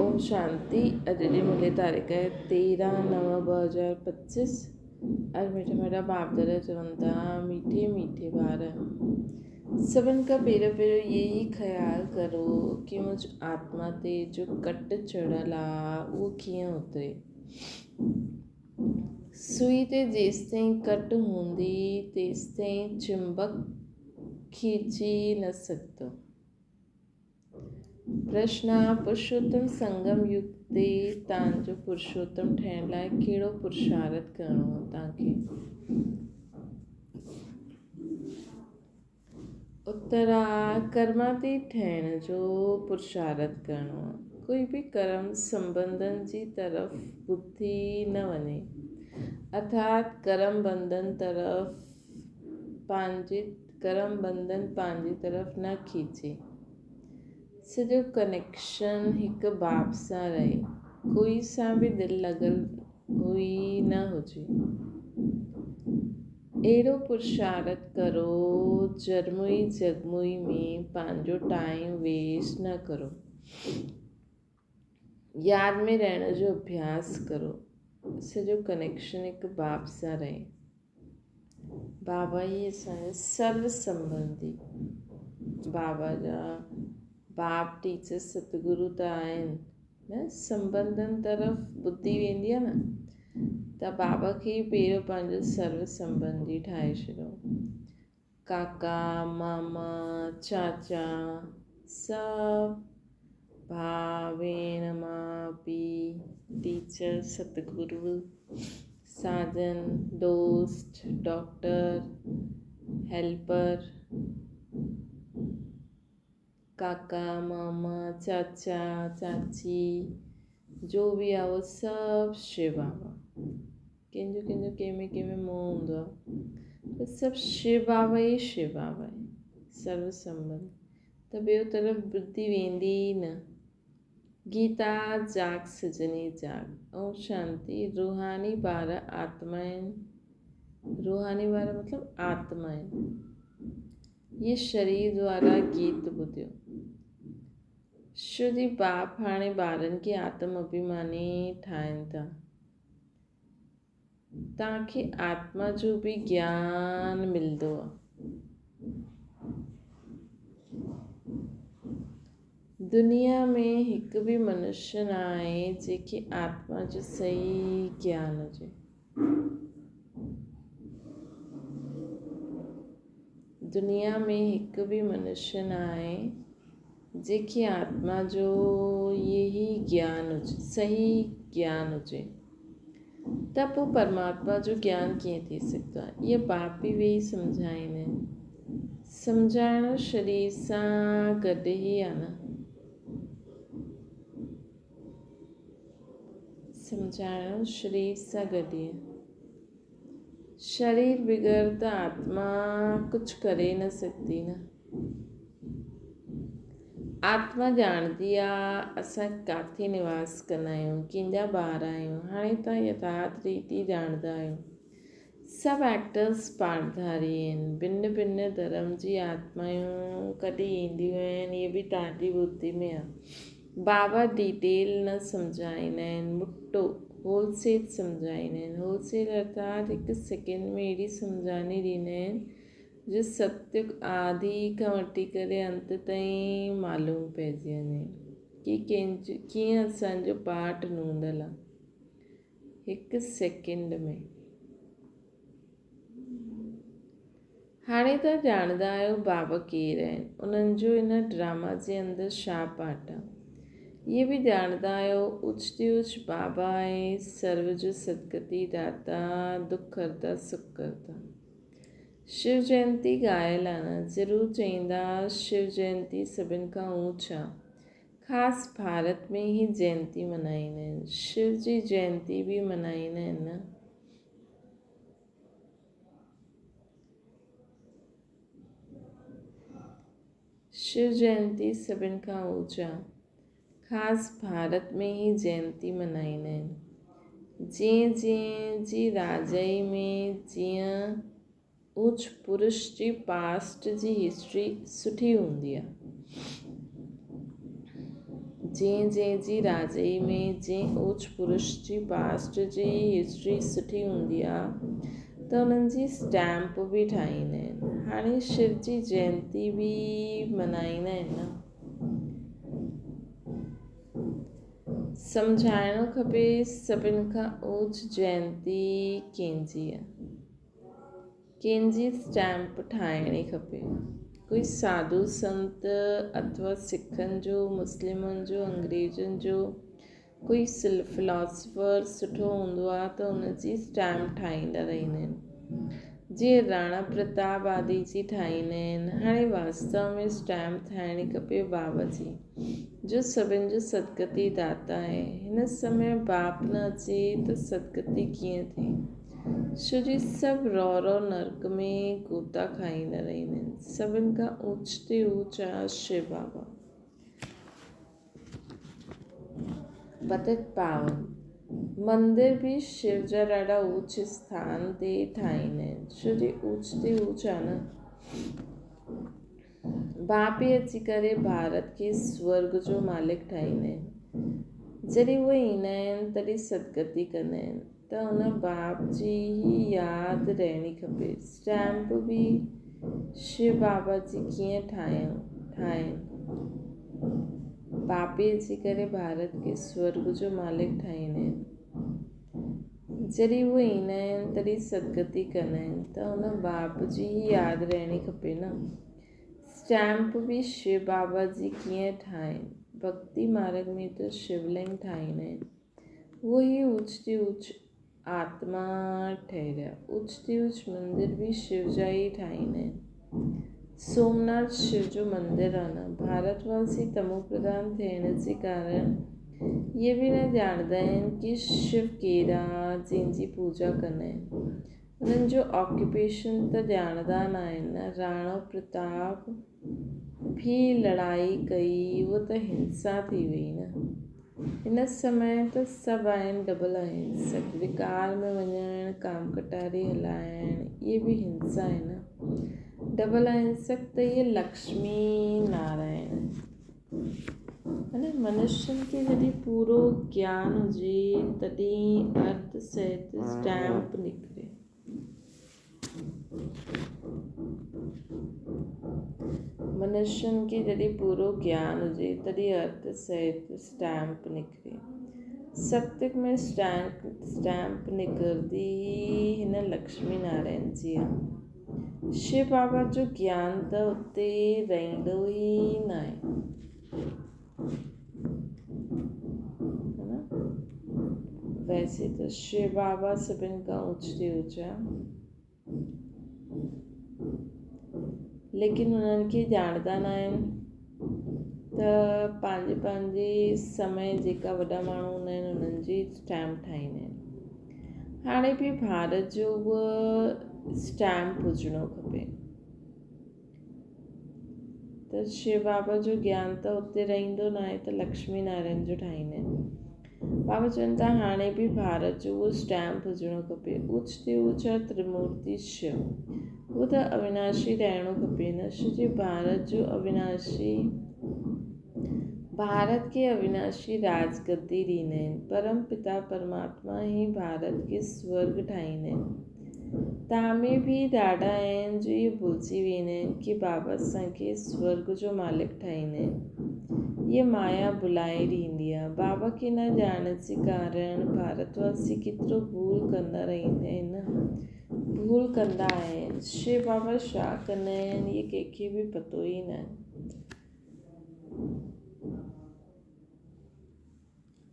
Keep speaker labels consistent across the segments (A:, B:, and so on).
A: ओम शांति। अॼु जी मुले तारीख़ आहे 13/9/2025। अॼु मिठा बाप दादा चवनि था, मीठे मीठे ॿार, सभिनि खां पहिरियों ये ही ख़्यालु करो कि मुंहिंज आत्मा ते जो कट चढ़ियल आहे उहो कीअं उतरे। सुई ते जेसिताईं कट हूंदी तेसिताईं चुंबक खींची न सघंदो। प्रश्न आहे, पुरुषोत्तम संगम युग ते तव्हांजो पुरुषोत्तम ठहिण लाइ कहिड़ो पुरुषार्थ करिणो आहे तव्हांखे? उत्तर आहे, कर्मातीत ठहिण जो पुरुषार्थ करिणो आहे। कोई बि कर्म संबंधन जी तरफ़ बुद्धि न वञे, अर्थात कर्म बंधन पंहिंजी तरफ़ न खींचे। सॼो कनेक्शन हिकु बाप सां रहे, कोई सां बि दिलि लॻल हुई न हुजे। अहिड़ो पुरुषार्थ करो, जरमुई जगमुई में पंहिंजो टाइम वेस्ट न करो। यादि में रहण जो अभ्यास करो। सॼो कनेक्शन हिकु बाप सां रहे। बाबा ही असांजा सर्व संबंधी, बाबा जा बाप टीचर सतगुरु त आहिनि न। संबंधनि तरफ़ बुद्धि वेंदी आहे न, त बाबा खे पहिरियों पंहिंजो सर्व संबंधी ठाहे छॾियो। काका, मामा, चाचा, सभु भाउ भेण, माउ पीउ, टीचर सतगुरु, साजन, दोस्त, डॉक्टर, हेल्पर, काका, मामा, चाचा, चाची, जो बि आहे उहो सभु शिव बाबा। कंहिंजो कंहिंमें मोह हूंदो आहे, त सभु शिव बाबा ई सर्व संबंध। त ॿियो तरफ़ बुद्धि वेंदी ई न। गीता जाग सजनी जाग। ओम शांति। रूहानी ॿार आत्मा आहिनि। रूहानी ॿार मतिलबु आत्मा आहिनि। ये शरीर द्वारा गीत ॿुधियो। शुद्धी बाप हाणे ॿारनि खे आत्म अभिमानी ठाहिनि था। तव्हांखे आत्मा जो बि ज्ञान मिलंदो आहे। दुनिया में हिकु बि मनुष्य न आहे जंहिंखे आत्मा जो सही ज्ञान हुजे। दुनिया में हिकु बि मनुष्य न आहे जंहिंखे आत्मा जो यही ज्ञान हुजे, सही ज्ञान हुजे। त पोइ परमात्मा जो ज्ञान कीअं थी सघंदो आहे? इहे बाप बि वेही सम्झाईंदा आहिनि। सम्झाइण शरीर सां गॾु ई आहे न। सम्झाइण शरीर सां गॾु ई आहे। शरीर बिगड़ त आत्मा कुझु करे न सघंदी न। आत्मा ॼाणदी आहे असां किथे निवास कंदा आहियूं, कंहिंजा ॿार आहियूं। हाणे तव्हां यथार्थ रीति ॼाणदा आहियो। सभु एक्टर्स पाठधारी आहिनि। भिन्न भिन्न धर्म जी आत्मायूं कॾहिं ईंदियूं आहिनि, इहे बि तव्हांजी बुद्धि में आहे। बाबा डिटेल न सम्झाईंदा आहिनि, मुट्टो होलसेल सम्झाईंदा आहिनि। होलसेल अर्थात हिकु सेकेंड में अहिड़ी सम्झानी ॾींदा आहिनि जो सत्य आदि खां वठी करे अंत ताईं मालूम पइजी वञे कि कीअं असांजो पाठ नूंदल आहे हिकु सेकेंड में। हाणे तव्हां ॼाणदा आहियो बाबा केरु आहिनि, उन्हनि जो इन ड्रामा जे अंदरि छा पाठ आहे। इहे बि ॼाणदा आहियो उचते उच बाबा आहे, सर्व जो सदगति दाता, दुख हरता सुख करता। शिव जयंती ॻायल आहे न, ज़रूरु चईंदा शिव जयंती सभिनि खां ऊच आहे। ख़ासि भारत में ही जयंती मल्हाईंदा आहिनि। शिव जी जयंती बि मल्हाईंदा आहिनि न। शिव जयंती सभिनि खां ऊच आहे। ख़ासि भारत में ही जयंती मल्हाईंदा आहिनि। जीअं जी राजाई में जीअं ऊच पुरुष जी पास्ट जी हिस्ट्री सुठी हूंदी आहे। जंहिं जी राजई में जंहिं ओच पुरुष जी पास्ट जी हिस्ट्री सुठी हूंदी आहे त उन्हनि जी स्टैम्प बि ठाहींदा आहिनि। हाणे शिव जी जयंती बि मल्हाईंदा आहिनि न। सम्झाइणो खपे सभिनि खां ओच जयंती कंहिंजी आहे, कंहिंजी स्टैम्प ठाहिणी खपे। कोई साधु संत अथवा सिखनि जो, मुस्लिमनि जो, अंग्रेज़नि जो कोई फिलोसफर सुठो हूंदो आहे त उनजी स्टैम्प ठाहींदा रहंदा आहिनि। जीअं राणा प्रताप आदि जी ठाहींदा आहिनि। हाणे वास्तव में स्टैम्प ठाहिणी खपे बाबा जी, जो सभिनि जो सदगति दाता आहे। हिन समय बाप न अचे त सदगति कीअं थिए? छो जी सभु रौ नर्क में गोता खाईंदा रहंदा आहिनि। सभिनि खां ऊच ते ऊच आहे शिव बाबा। पतित पावन मंदिर भी शिव जा ॾाढा ऊच स्थान ते ठाहींदा आहिनि, छो जी ऊच ते ऊच आहे न। बाप ई अची करे भारत खे स्वर्ग जो मालिक ठाहींदा आहिनि। जॾहिं उहे ईंदा आहिनि तॾहिं सदगति कंदा आहिनि त हुन बाप जी ही यादि रहणी खपे। स्टैम्प बि शिव बाबा जी कीअं ठाहिनि। बाप ई अची करे भारत खे स्वर्ग जो मालिक ठाहींदा आहिनि। जॾहिं उहे ईंदा आहिनि तॾहिं सदगति कंदा आहिनि त हुन बाप जी ही यादि रहणी खपे न। स्टैम्प बि शिव बाबा जी कीअं ठाहिनि। भक्ति मार्ग में त शिवलिंग ठाहींदा आहिनि। उहो ई ऊच ते ऊच आत्मा ठहिया। ऊच ते ऊच मंदिर बि शिव जा ई ठाहींदा आहिनि। सोमनाथ शिव जो मंदिर आहे न। भारतवासी तमो प्रधान थियण जे कारण इहे बि न ॼाणंदा आहिनि कि शिव केरु आहे जंहिंजी पूजा कंदा आहिनि। उन्हनि जो ऑक्यूपेशन त ॼाणंदा न आहिनि। राणा प्रताप भी लड़ाई कई, उहा त हिंसा थी वई न। हिन समय त सभु आहिनि डबल अहिंसक। विकार में वञणु, काम कटारी हलाइणु, इहे बि हिंसा आहे न। डबल अहिंसक त इहे लक्ष्मी नारायण है न। मनुष्यनि खे जॾहिं पूरो ज्ञान हुजे तॾहिं अर्थ सहित स्टैम्प निकिरे। मनुष्यनि खे जॾहिं पूरो ज्ञान हुजे तॾहिं अर्थ सहित स्टैम्प निकिरे। सप्तक में स्टैम्प निकिरंदी हिन लक्ष्मी नारायण जी आहे। शिव बाबा जो ज्ञान त उते रहंदो ई न आहे, है न। वैसे त शिव बाबा सभिनि खां ऊच ते ऊच आहे, लेकिन उन्हनि खे ॼाणंदा न आहिनि त पंहिंजे समय जेका वॾा माण्हू हूंदा आहिनि उन्हनि जी स्टैम्प ठाहींदा आहिनि। हाणे बि भारत जो उहो स्टैम्प हुजिणो खपे। त शिव बाबा जो ज्ञान त उते रहंदो न आहे त लक्ष्मी नारायण जो ठाहींदा आहिनि। बाबा चवनि था हाणे बि भारत जो उहो स्टैम्प हुजिणो खपे। ऊच ते ऊच आहे त्रिमूर्ति शिव। उहो त अविनाशी रहणो खपे न। छो जो भारत खे अविनाशी राजगद्दी ॾींदा आहिनि। परम पिता परमात्मा ई भारत खे स्वर्ग ठाहींदा आहिनि। तव्हां बि ॾाढा आहिनि जो इहे भुलिजी वेंदा आहिनि कि बाबा असांखे स्वर्ग जो मालिक ठाहींदा आहिनि। इहा माया भुलाए ॾींदी आहे। बाबा खे न ॼाणण जे कारण भारतवासी केतिरो भूल कंदा रहंदा आहिनि न। भूल कंदा आहिनि। शिव बाबा छा कंदा आहिनि इहे कंहिंखे बि पतो ई न आहे।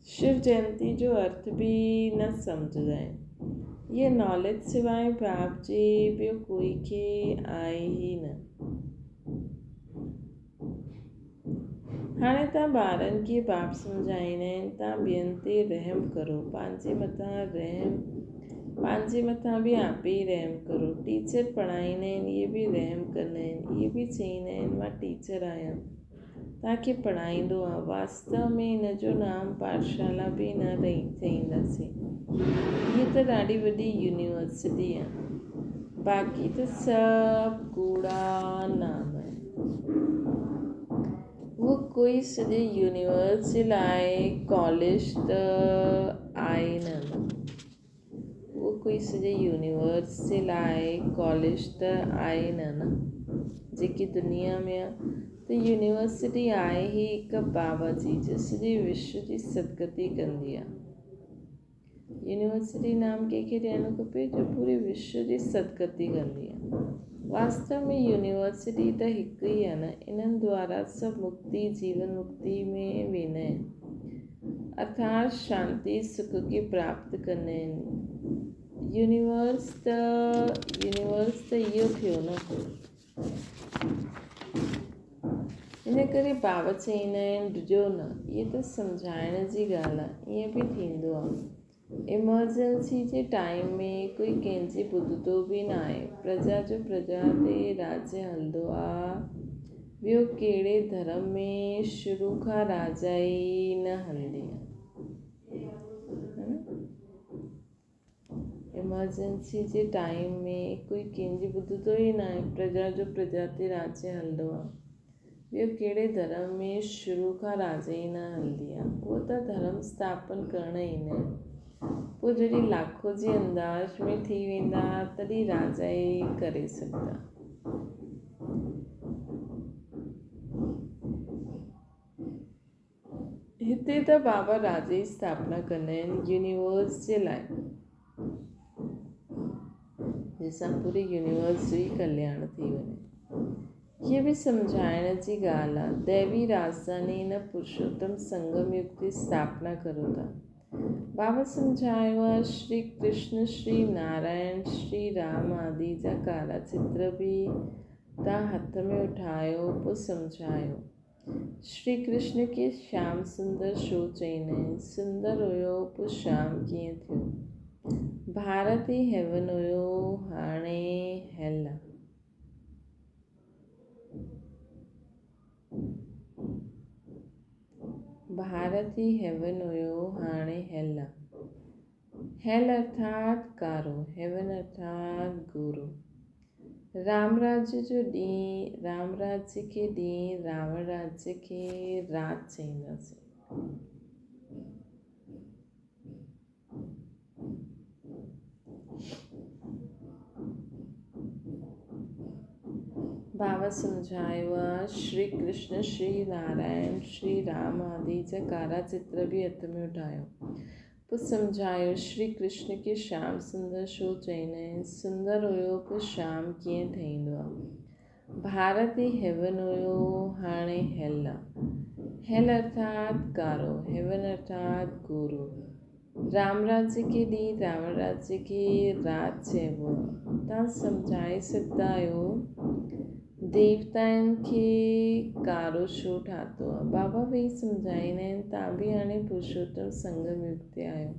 A: शिव जयंती जो अर्थ बि न सम्झंदा आहिनि। इहे नॉलेज सिवाय बाप जे ॿियो कोई खे आहे ई न। हाणे तव्हां ॿारनि खे बाप सम्झाईंदा आहिनि तव्हां ॿियनि ते रहम करो, पंहिंजे मथां बि आप ई रहम करो। टीचर पढ़ाईंदा आहिनि इहे बि रहम कंदा आहिनि। इहे बि चईंदा आहिनि मां टीचर आहियां, तव्हांखे पढ़ाईंदो आहे। वास्तव में हिन जो नाम पाठशाला बि न चईंदासीं। हीअ त ॾाढी वॾी यूनिवर्सिटी आहे। बाक़ी त सभु कूड़ा नाम आहिनि। वो कोई सॼे यूनिवर्स जे लाइ कॉलेज त आहे न। वो कोई सॼे यूनिवर्स जे लाइ कॉलेज त आहे न जेकी दुनिया में आहे। त यूनिवर्सिटी आहे ई हिकु बाबा जी जो सॼे विश्व जी सदगती कंदी आहे। यूनिवर्सिटी नाम कंहिंखे ॾियणु खपे जो पूरे विश्व जी सदगती कंदी आहे। वास्तव में यूनिवर्सिटी त हिकु ई आहे न। इन्हनि द्वारा सभु मुक्ति जीवन मुक्ति में वेंदा आहिनि अर्थात शांति सुख खे प्राप्त कंदा आहिनि। यूनिवर्स त इहो थियो न। इन करे बाबा चवंदा आहिनि ॾिजो न। इहे त सम्झाइण जी ॻाल्हि आहे। ईअं बि थींदो आहे। इमरजेंसी जे टाइम में कोई कंहिंजी ॿुधंदो बि न आहे। प्रजा जो प्रजा ते राज्य हलंदो आहे। ॿियो कहिड़े धर्म में शुरू खां राजा ई न हलंदी आहे। इमरजेंसी जे टाइम में कोई कंहिंजी ॿुधंदो ई न आहे। प्रजा जो प्रजा ते राज्य हलंदो आहे। ॿियो कहिड़े धर्म में शुरू खां राजा ई न हलंदी आहे। उहो त धर्म स्थापन करणु ईंदा आहिनि। पोइ जॾहिं लाखों जी अंदाज़ में थी वेंदा तॾहिं राजा ई करे सघंदा। हिते त बाबा राजा जी स्थापना कंदा आहिनि यूनिवर्स जे लाइ, जंहिंसां पूरे यूनिवर्स जो ई कल्याण थी वञे। हीअ बि सम्झाइण जी ॻाल्हि आहे। दैवी राजधानी न पुरुषोत्तम संगम युग जी स्थापना करो था। बाबा सम्झायो आहे श्री कृष्ण श्री नारायण श्री राम आदि जा कारा चित्र बि तव्हां हथ में उठायो पोइ सम्झायो। श्री कृष्ण खे श्याम सुंदर छो चईंदा आहिनि। सुंदर हुयो पोइ श्याम कीअं थियो। भारत ई हेवन हुयो हाणे हेल आहे। भारत ई हेवन हुयो हाणे हेल आहे। हेल अर्थात कारो, हेवन अर्थात गोरो। राम राज्य जो ॾींहुं राम राज्य खे ॾींहुं रावण राज्य खे राति चईंदासीं। बाबा सम्झायो आहे श्री कृष्ण श्री नारायण श्री राम आदि जा कारा चित्र बि हथ में उठायो पोइ सम्झायो। श्री कृष्ण खे श्याम सुंदर छो चईंदा आहिनि। सुंदर हुयो पोइ श्याम कीअं ठहींदो आहे। भारत ई हेवन हुयो हाणे हेल आहे। हेल अर्थात कारो, हेवन अर्थात गोरो। राम राज्य के ॾींहुं रावण राज्य खे राति चइबो आहे। तव्हां सम्झाए सघंदा आहियो देवताउनि खे कारो छो ठातो आहे। बाबा बि सम्झाईंदा आहिनि तव्हां बि हाणे पुरुषोत्तम संगम युग ते आहियो।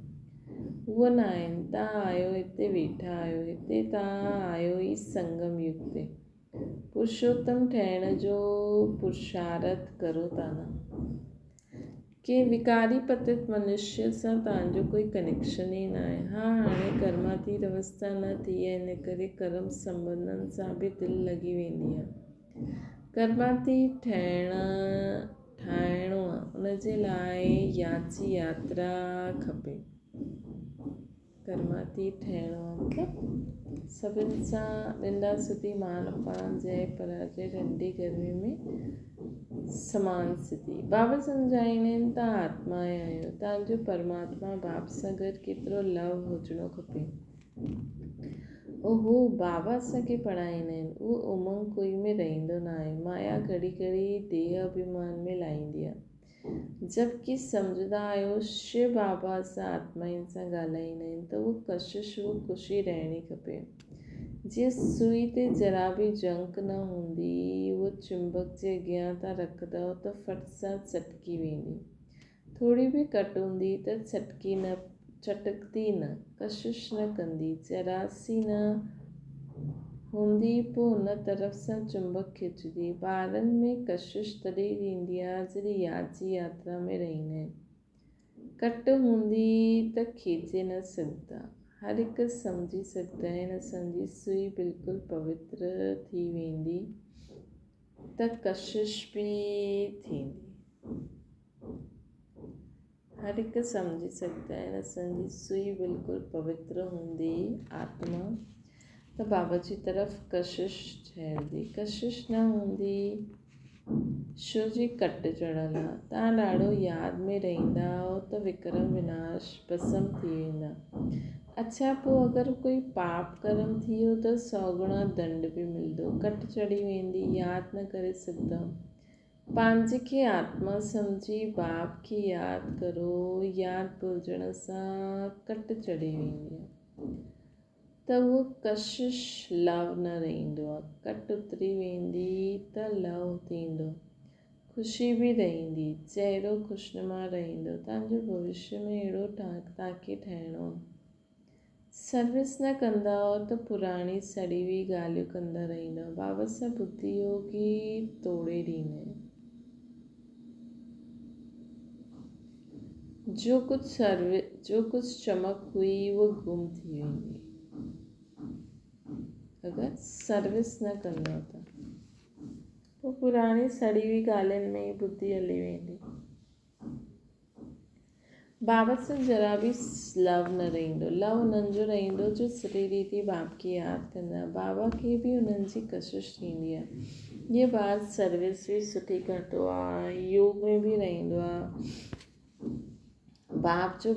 A: उहो न आहिनि, तव्हां आहियो हिते वेठा आहियो। हिते तव्हां आहियो ई संगम युग ते। पुरुषोत्तम ठहिण जो पुरुषार्थ करो था न। के विकारी पतित मनुष्य सां तव्हांजो कोई कनेक्शन ई न आहे। हा हाणे कर्मातीत अवस्था न थी आहे, इन करे कर्म संबंधनि सां बि दिलि लॻी वेंदी आहे। कर्मातीत ठाहिणो आहे, उनजे लाइ याची यात्रा खपे। कर्मातीत ठहिणो आहे मतिलबु सभिनि सां निंदा स्तुति मान अपमान जय पराजय ठंडी गर्मी में समान स्थिति। बाबा सम्झाईंदा आहिनि तव्हां आत्मा आहियो। तव्हांजो परमात्मा बाप सां गॾु केतिरो लव हुजिणो खपे। उहो बाबा असांखे पढ़ाईंदा आहिनि। उहो उमंग कोई में रहंदो न आहे। माया घड़ी घड़ी देह अभिमान में लाहींदी आहे। जबकि सम्झंदा आहियो शिव बाबा सां आत्माउनि सां ॻाल्हाईंदा आहिनि त उहो कशिश उहो ख़ुशी रहणी खपे। जीअं सुई ते जरा बि जंक न हूंदी, उहो चुंबक जे अॻियां था रखंदव त फट सां चटकी वेंदी। थोरी बि कट हूंदी त चटकदी न, कशिश न कंदी, जरासी न हूंदी पोइ हुन तरफ़ सां चुंबक खिचंदी। ॿारनि में कशिश तॾहिं ईंदी आहे जॾहिं याची यात्रा में रहंदा आहिनि। कट हूंदी त खीचे न सघंदा। हर हिकु सम्झी सघंदा आहिनि असांजी सुई बिल्कुलु पवित्र थी वेंदी त कशिश बि थींदी। हर हिकु सम्झी सघंदा आहिनि असांजी सुई बिल्कुलु पवित्र हूंदी आत्मा त बाबा जी तरफ़ कशिश ठहंदी, कशिश न हूंदी छो जी कट चढ़ल आहे। तव्हां ॾाढो यादि में रहंदा आहियो त विक्रम विनाश भस्म थी वेंदा। अच्छा, पोइ अगरि कोई पाप कर्म थी वियो त 100 गुणा दंड बि मिलंदो, कट चढ़ी वेंदी, यादि न करे सघंदा। पंहिंजे खे आत्मा सम्झी बाप खे यादि करो, यादि भुलिजण सां कट चढ़ी वेंदी आहे त उहो कशिश लव न रहंदो आहे। कट उतरी वेंदी त लव थींदो, ख़ुशी बि रहंदी, चहिरो ख़ुशनुमा रहंदो। तव्हांजो भविष्य में अहिड़ो तव्हांखे ठहिणो। सर्विस न कंदा त पुराणी सड़ी हुई ॻाल्हियूं कंदा रहंदा। बाबा सां बुद्धि योगी तोड़े ॾींदा आहिनि। जो कुछ चमक हुई वो गुम थी वेंदी अगरि सर्विस न कंदा त। पोइ पुराणी सड़ी हुई ॻाल्हियुनि में ई बुद्धि हली वेंदी। बाबा सां जरा बि लव न रहंदो। लव उन्हनि जो रहंदो जो सॼी रीति बाप खे यादि कंदा। बाबा खे बि उन्हनि जी कशिश थींदी आहे। ये बात सर्विस बि सुठी कंदो आहे, योग में बि रहंदो आहे। बाप जो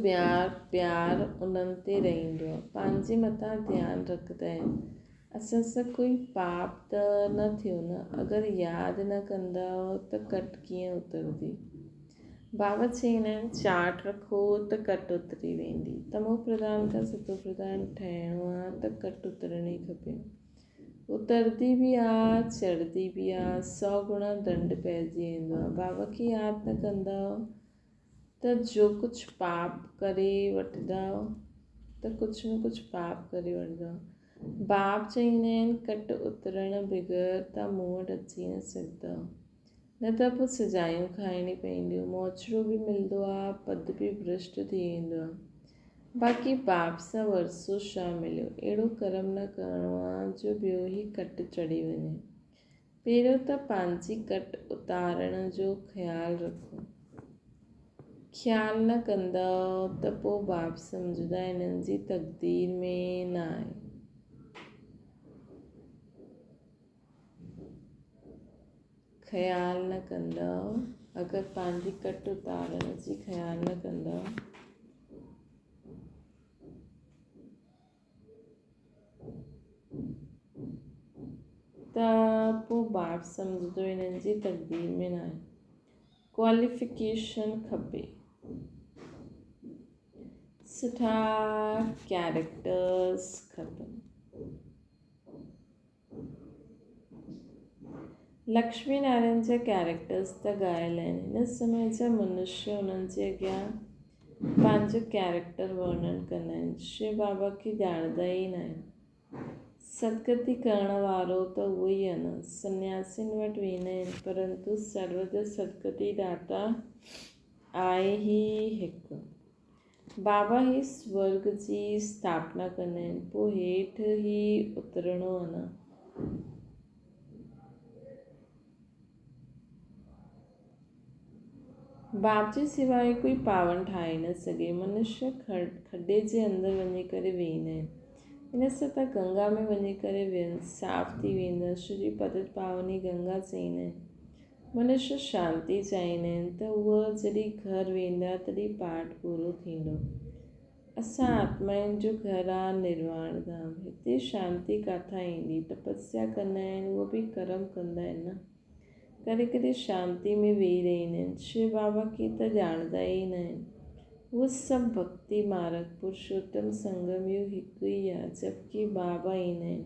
A: प्यार उन्हनि ते रहंदो आहे, पंहिंजे मथां ध्यानु रखंदा आहिनि। असां सां कोई पाप त न थियो न, अगरि यादि न कंदा त कट कीअं उतरंदी। बाबा चवंदा आहिनि चाट रखो त कट उतरी वेंदी। तमो प्रधान खां सतो प्रधान ठहिणो आहे त कट उतरणी खपे। उतरदी बि आहे, चढ़ंदी बि आहे, 100 गुणा दंड पइजी वेंदो आहे। बाबा खे यादि न कंदा त जो कुझु पाप करे वठंदा त कुझु न कुझु पाप करे वठंदा। बाप चवंदा आहिनि कट उतरण बग़ैर तव्हां मूं वटि अची न सघंदा, न त पोइ सजायूं खाइणी पवंदियूं, मोचड़ो बि मिलंदो आहे, पद बि भ्रष्ट थी वेंदो आहे। बाक़ी बाप सां वरसो छा मिलियो, अहिड़ो कर्म न करिणो आहे जो ॿियो ई कट चढ़ी वञे। पहिरियों त पंहिंजी कट उतारण जो ख़्यालु रखो। ख़्यालु न कंदा त पोइ बाप सम्झंदा हिननि जी तक़दीर में न आहे। ख़्यालु न कंदा, अगरि पंहिंजी कट उतारण जी ख़्यालु न कंदा त पोइ बाप सम्झंदो हिननि जी तक़दीर में न आहे। क्वालिफिकेशन खपे, सुठा कैरेक्टर्स खपनि। लक्ष्मी नारायण जा कैरेक्टर्स त ॻायल आहिनि। हिन समय जा मनुष्य उन्हनि जे अॻियां पंहिंजो कैरेक्टर वर्णन कंदा आहिनि। शिव बाबा खे ॼाणंदा ई न आहिनि। सदगति करण वारो त उहो ई आहे न। सन्यासियुनि वटि वेंदा आहिनि, परंतु सर्वदा सदगति दाता आहे ई हिकु। बाबा ई स्वर्ग जी स्थापना कंदा आहिनि, पोइ हेठि ई उतरणो आहे न। बाप जे सवाइ कोई पावन ठाहे न सघे। मनुष्य खॾे जे अंदरि वञी करे वेहींदा आहिनि। इन सां त गंगा में वञी करे वेहनि, साफ़ थी वेंदा। श्री पतित पावनी गंगा चवंदा आहिनि। मनुष्य शांती चाहींदा आहिनि त उहा जॾहिं घर वेंदा तॾहिं पाठ पूरो थींदो। असां आत्माउनि जो घर आहे निर्वाण धाम। हिते शांती किथां ईंदी? तपस्या कंदा आहिनि, उहो बि कर्म कंदा आहिनि न। कॾहिं कॾहिं शांती में वेही रहंदा आहिनि। शिव बाबा खे त ॼाणंदा ई न आहिनि। उहो सभु भक्ति मार्ग पुरुषोत्तम संगम इहो हिकु ई आहे। जबकि बाबा ईंदा आहिनि,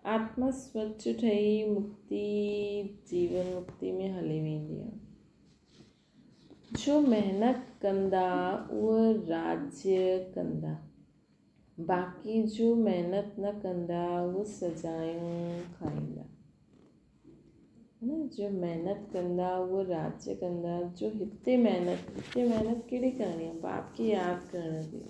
A: आत्मा स्वच्छ ठही मुक्ति जीवन मुक्ति में हली वेंदी आहे। जो महिनत कंदा उहे राज्य कंदा, बाक़ी जो महिनत न कंदा उहे सजायूं खाईंदा। जो महिनत कंदा उहे राज्य कंदा। जो हिते महिनत कहिड़ी करणी आहे? बाप खे यादि करण जी।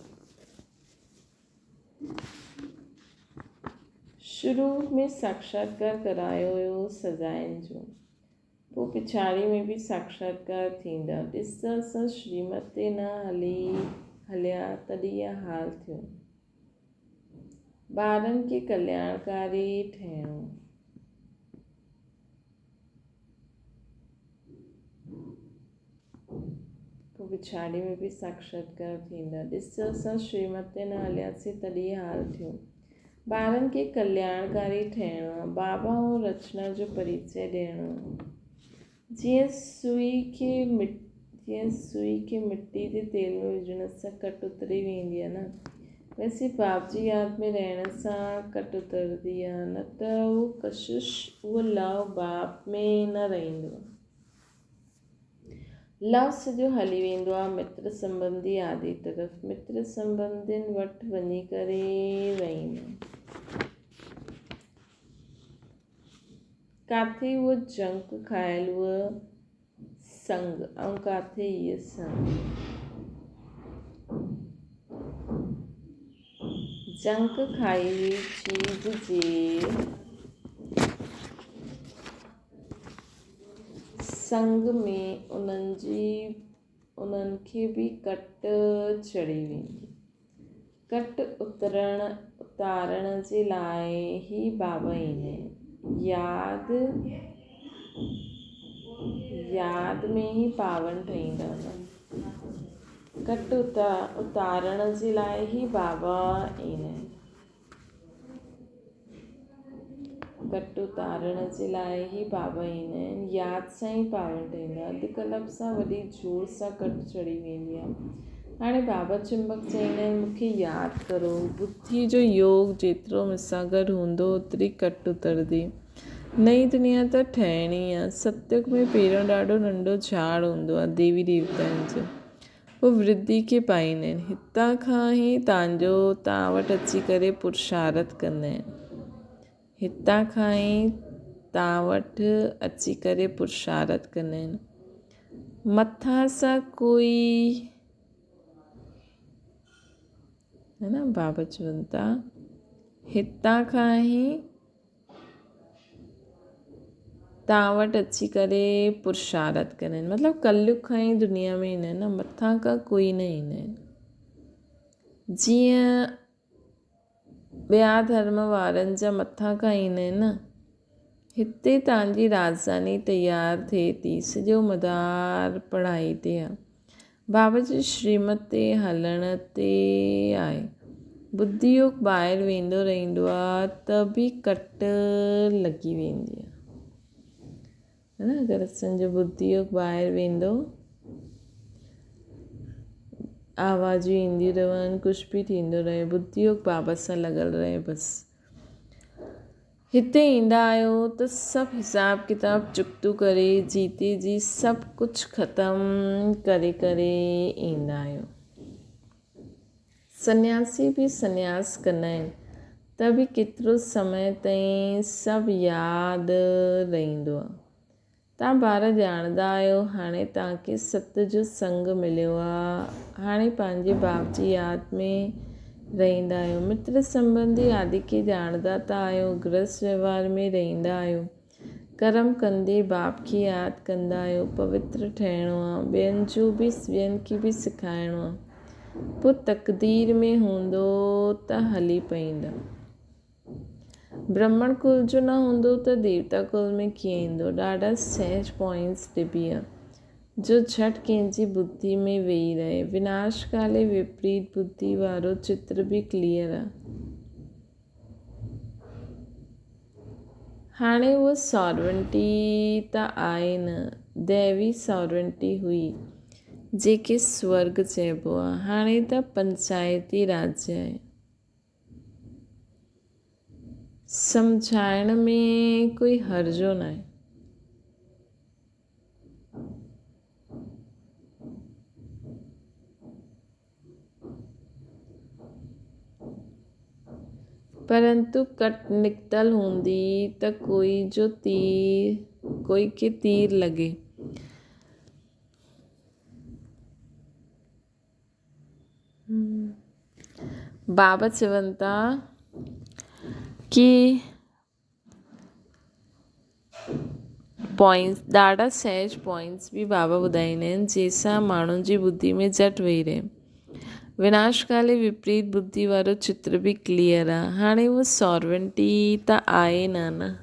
A: शुरू में साक्षात्कार करायो हुयो सजाइनि जो। पोइ पिछाड़ी में बि साक्षात्कार थींदा। ॾिस त असां श्रीमत ते न हलिया तॾहिं इहा हाल थियो। ॿारनि खे कल्याणकारी ठहिणो। पोइ पिछाड़ी में बि साक्षात्कार थींदा। ॾिस त असां श्रीमत ते न हलियासीं तॾहिं हाल थियो। ॿारनि खे कल्याणकारी ठहिणो आहे। बाबा ऐं रचना जो परिचय ॾियणो। जीअं सुई खे मिटी जे तेल में विझण सां कट उतरी वेंदी आहे न, वैसे बाप जी यादि में रहण सां कट उतरंदी आहे। न त उहो कशिश, उहो लव बाप में न रहंदो आहे। लव सॼो हली वेंदो आहे मित्र संबंधी आदि तरफ़। मित्र संबंधियुनि वटि वञी करे रहंदो। काथे उहो जंक खाइल उहो संग ऐं काथे इहे संग। जंक खाई हुई चीज़ जे संग में उन्हनि खे बि कट चढ़ी वेंदी। कट उतारण जे लाइ ई बाबा ईंदा आहिनि। यादि में ई पावन ठहींदा आहिनि। कट उतारण जे लाइ ई बाबा ईंदा आहिनि। कट उतारण जे लाइ ई बाबा ईंदा आहिनि। यादि सां ई पावन ठहींदा। अधु कलाक सां वॾी जोर सां कट चढ़ी वेंदी आहे। हाणे बाबा चुंबक चवंदा आहिनि मूंखे यादि करो। बुद्धि जो योग जेतिरो मूंसां गॾु हूंदो ओतिरी कट उतरंदी। नई दुनिया त ठहिणी आहे। सतयुग में पहिरियों ॾाढो नंढो झाड़ हूंदो आहे देवी देवताउनि जो। उहे वृद्धि खे पाईंदा आहिनि। हितां खां ई तव्हां वटि अची करे पुरुषार्थ कंदा आहिनि। हितां खां ई तव्हां वटि अची करे पुरुषार्थ कंदा आहिनि। मथां सां कोई है न, बाबा चवनि था हितां खां ई तव्हां वटि अची करे पुरुषार्थ कंदा आहिनि। मतिलबु कलयुग खां ई दुनिया में ईंदा आहिनि न, मथां खां कोई न ईंदा आहिनि। जीअं ॿिया धर्म वारनि जा मथां खां ईंदा आहिनि न, हिते तव्हांजी राजधानी तयारु थिए थी। सॼो मदार पढ़ाई ते आहे। बाबा जी श्रीमत ते हलण ते आहे। बुद्धि योग ॿाहिरि वेंदो रहंदो आहे त बि कट लॻी वेंदी आहे। है न, अगरि असांजो बुद्धि योग ॿाहिरि वेंदो, आवाज़ूं ईंदियूं रहनि, कुझु बि थींदो रहे, बुद्धि योग बाबा सां लॻल रहे बसि। हिते ईंदा आहियो त सभु हिसाब किताब चुक्तू करे जीते जी सभु कुझु ख़तमु करे ईंदा आहियो। सन्यासी बि सन्यास कंदा आहिनि त बि केतिरो समय ताईं सभु यादि रहंदो आहे। तव्हां ॿार ॼाणंदा आहियो हाणे तव्हांखे सत जो संग मिलियो आहे। हाणे पंहिंजे बाप जी यादि में रहंदा आहियो। मित्र संबंधी आदि खे ॼाणंदा त आहियो। गृहस्थ व्यवहार में रहंदा आहियो। कर्म कंदे बाप खे यादि कंदा आहियो। पवित्र ठहिणो आहे। ॿियनि खे बि सेखारिणो आहे। पोइ तक़दीर में हूंदो त हली पईंदा। ब्राह्मण कुल जो न हूंदो त देवता कुल में कीअं ईंदो। ॾाढा सहज पॉइंट्स ॾिबी आहे जो झटि कंहिंजी बुद्धि में वेही रहे। विनाश काले विपरीत बुद्धि वारो चित्र बि क्लियर आहे। हाणे उहा सॉवरेंटी त आहे न, दैवी सॉवरेंटी हुई जेके स्वर्ग चइबो आहे। हाणे त पंचायती राज्य आहे। सम्झाइण में कोई हर्जो न आहे। परंतु कट निकतल हूंदी त कोई खे तीर लॻे। बाबा चवनि था कि पॉइंट्स, ॾाढा सहज पॉइंट्स बि बाबा ॿुधाईंदा आहिनि जंहिंसां माण्हुनि जी ॿुधी में झटि वेही रहे। विनाशकाले विपरीत बुद्धि वारो चित्र बि क्लियर आहे। हाणे उहा सॉर्वेंटी त आहे न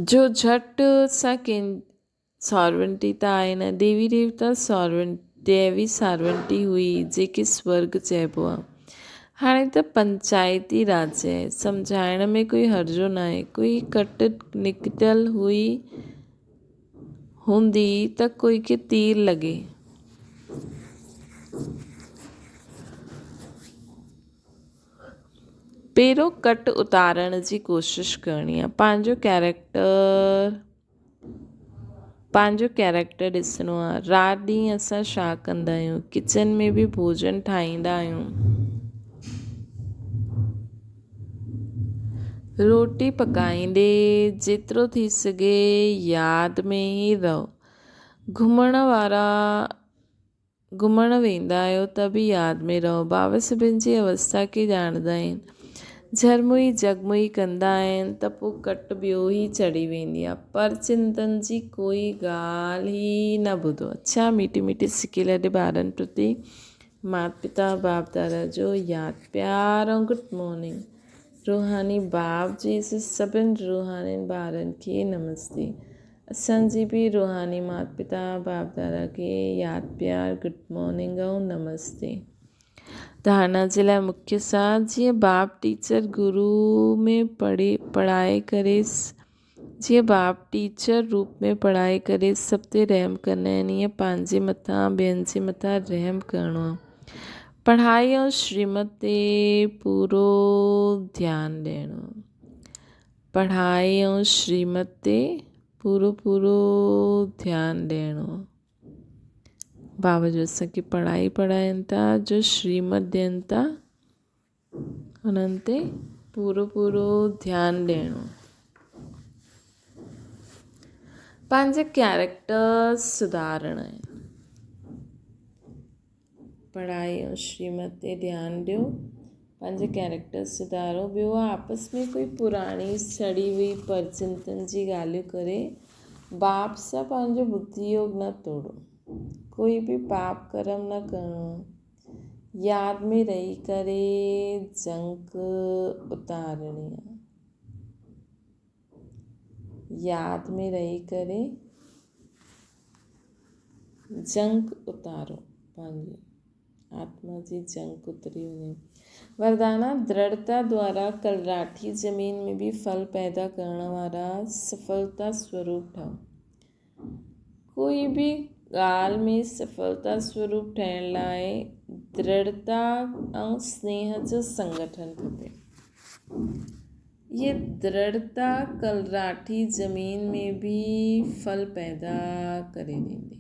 A: जो झटि सां सॉर्वेंटी त आहे न। देवी देवता दैवी सॉर्वेंटी हुई जेके स्वर्ग चइबो आहे। हाणे त पंचायती राज आहे। सम्झाइण में कोई हर्जो न आहे। कोई कट निकटल हूंदी त कोई खे तीर लॻे। पहिरियों कट उतारण जी कोशिशि करणी आहे। पंहिंजो कैरेक्टर ॾिसणो आहे। राति ॾींहुं असां छा कंदा आहियूं। किचन में बि भोजन ठाहींदा आहियूं। रोटी पकाईंदे जेतिरो थी सघे यादि में ई रहो। घुमण वेंदा आहियो त बि यादि में रहो। बाबा सभिनि जी अवस्था खे ॼाणंदा आहिनि। झरमुई जगमुई कंदा आहिनि त पोइ कट ॿियो ई चढ़ी वेंदी आहे। पर चिंतन जी कोई ॻाल्हि ई न ॿुधो। अच्छा मीठी मीठी सिकी लॾे ॿारनि प्रति माता पिता बाप दादा जो यादि प्यार ऐं गुड मॉर्निंग। रूहानी बाप जी सभिनि रूहानी ॿारनि खे नमस्ते। असांजी बि रूहानी माता पिता बाप दादा खे यादि प्यार गुड मॉर्निंग ऐं नमस्ते। धारणा जे लाइ मुख्य साथ, जीअं बाप टीचर गुरु में पढ़ाए करे जीअं बाप टीचर रूप में पढ़ाई करे सभ ते रहम कंदा आहिनि, ईअं पंहिंजे मथां ॿियनि जे मथां रहम करिणो आहे। पढ़ाई ऐं श्रीमत ते पूरो ध्यानु ॾियणो। पढ़ाई ऐं श्रीमत ते पूरो ध्यानु ॾियणो। बाबा जो असांखे पढ़ाई पढ़ाइनि था, जो श्रीमत ॾियनि था, हुननि ते पूरो ध्यानु ॾियणो। पंहिंजे कैरेक्टर सुधारणा आहिनि। पढ़ाई ऐं श्रीमत ते ध्यानु ॾियो, पंहिंजे कैरेक्टर सुधारो। ॿियो आपस में कोई पुराणी सड़ी हुई परचिंतन जी ॻाल्हियूं करे बाप सां पंहिंजो बुद्धि योग न तोड़ो। कोई बि पाप कर्म न करिणो। यादि में रही करे जंग उतारणी आहे। यादि में रही करे जंग उतारो। पंहिंजी आत्मा जी जंग उतरी वञे। वरदाना दृढ़ता द्वारा कलराठी ज़मीन में भी फल पैदा करण वारा सफलता स्वरूप ठहो। कोई भी ॻाल्हि में सफलता स्वरूप ठहिण लाइ दृढ़ता ऐं स्नेह जो संगठन खपे। ये दृढ़ता कलराठी ज़मीन में भी फल पैदा करे ॾींदी।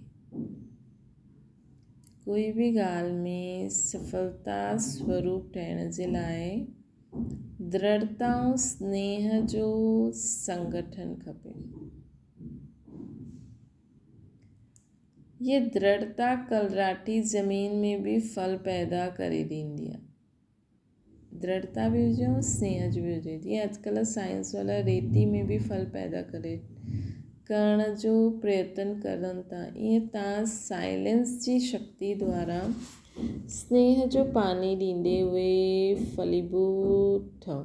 A: कोई भी ॻाल्हि में सफलता स्वरूप ठहिण जे लाइ दृढ़ता ऐं स्नेह जो संगठन खपे। ये दृढ़ता कलराठी ज़मीन में भी फल पैदा करे ॾींदी आहे। दृढ़ता भी हुजे ऐं स्नेह भी हुजे। जीअं अॼुकल्ह साइंस वारा रेती में भी फल पैदा करण जो प्रयत्न करनि था, ईअं तव्हां साइलेंस जी शक्ति द्वारा स्नेह जो पानी ॾींदे उहे फलीभूत ठहो।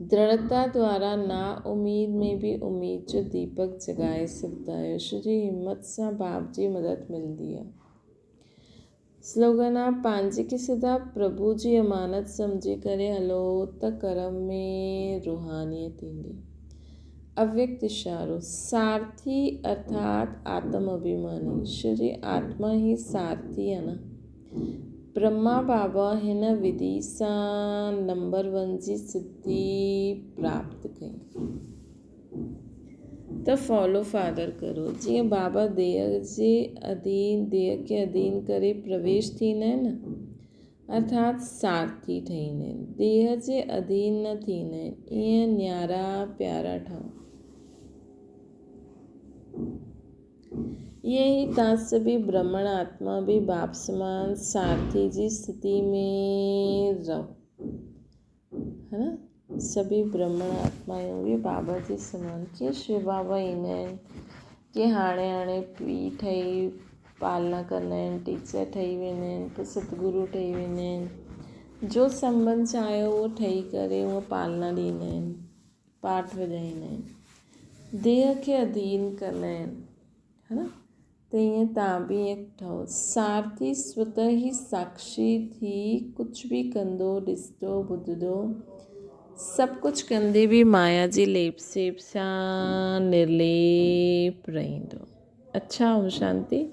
A: दृढ़ता द्वारा ना उम्मीद में भी उम्मीद जो दीपक जगाए सघंदा आहियो। जी हिम्मत सां बाप जी मदद मिलंदी आहे। स्लोगन आहे, पंहिंजे खे सदा प्रभु जी अमानत सम्झी करे हलो त कर्म में रूहानियत ईंदी। अव्यक्त इशारो, सारथी अर्थात आत्म अभिमानी। श्री आत्मा ही सारथी आहे न। ब्रह्मा बाबा हिन विधि सां नंबर 1 जी सिद्धि प्राप्त कई। त फॉलो फादर करो। जीअं बाबा देह खे अधीन करे प्रवेश थींदा आहिनि न, अर्थात सारथी ठहींदा आहिनि। देह जे अधीन न थींदा आहिनि। ईअं न्यारा प्यारा ठहो। ईअं ई तव्हां सभी ब्रह्मण आत्मा भी बाप समान सारथी जी स्थिति में रहो। है न, सभी ब्राह्मण आत्मायूं बि बाबा जे समान कीअं शिव बाबा ईंदा आहिनि, कीअं हाणे पीउ ठही पालना कंदा आहिनि, टीचर ठही वेंदा आहिनि, पोइ सतगुरू ठही वेंदा आहिनि, जो संबंध चाहे उहो ठही करे उहो पालना ॾींदा आहिनि, पाठ वॼाईंदा आहिनि, देह खे अधीन कंदा आहिनि, है न। त ईअं तव्हां बि ईअं ठहो, सारथी स्वतः ई साक्षी थी कुझु बि कंदो, ॾिसंदो, ॿुधंदो, सभु कुझु कंदे बि माया जी लेप सेप सां निर्लेप रहंदो। अच्छा, ओम शांति।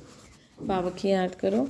A: बाबा खे यादि करो।